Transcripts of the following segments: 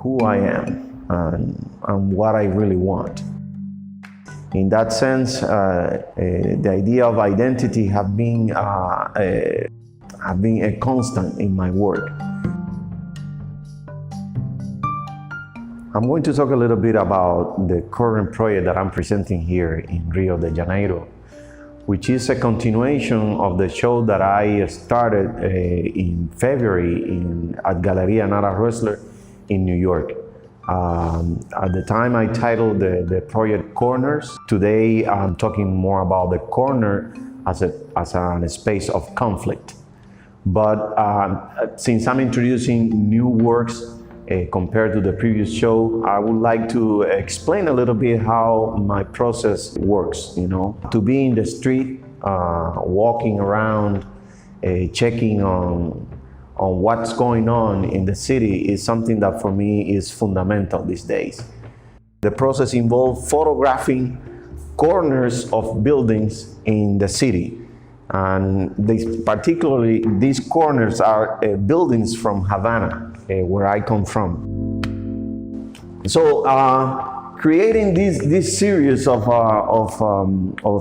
who I am and what I really want. In that sense, the idea of identity have been a constant in my work. I'm going to talk a little bit about the current project that I'm presenting here in Rio de Janeiro, which is a continuation of the show that I started in February at Galeria Nara Roesler in New York. At the time I titled the project Corners. Today I'm talking more about the corner as a space of conflict. But since I'm introducing new works compared to the previous show, I would like to explain a little bit how my process works, To be in the street, walking around, checking on what's going on in the city is something that for me is fundamental these days. The process involves photographing corners of buildings in the city. And particularly these corners are buildings from Havana, where I come from. So creating this series of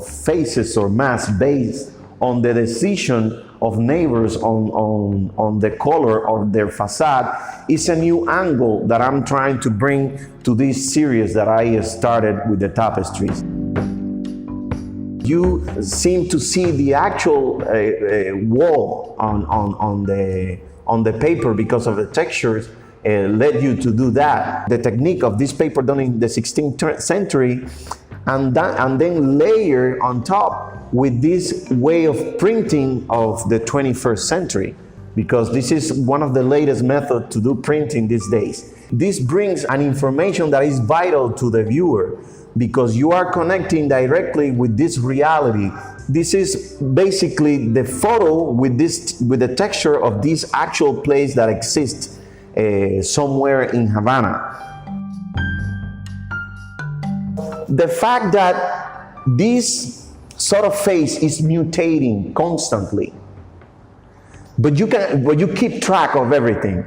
faces or masks based on the decision of neighbors on the color of their facade is a new angle that I'm trying to bring to this series that I started with the tapestries. You seem to see the actual wall on the paper because of the textures led you to do that. The technique of this paper done in the 16th century and then layer on top with this way of printing of the 21st century, because this is one of the latest methods to do printing these days. This brings an information that is vital to the viewer, because you are connecting directly with this reality. This is basically the photo with the texture of this actual place that exists somewhere in Havana. The fact that this sort of face is mutating constantly, but you keep track of everything.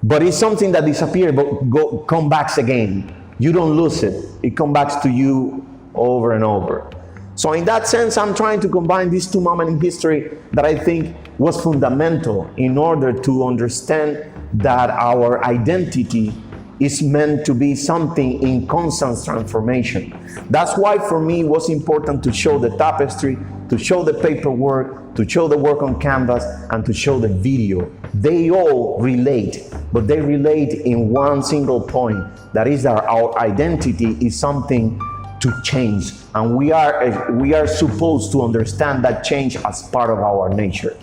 But it's something that disappears but come back again. You don't lose it. It comes back to you over and over. So in that sense, I'm trying to combine these two moments in history that I think was fundamental in order to understand that our identity is meant to be something in constant transformation. That's why for me it was important to show the tapestry, to show the paperwork, to show the work on canvas, and to show the video. They all relate, but they relate in one single point. That is that our identity is something to change, and we are supposed to understand that change as part of our nature.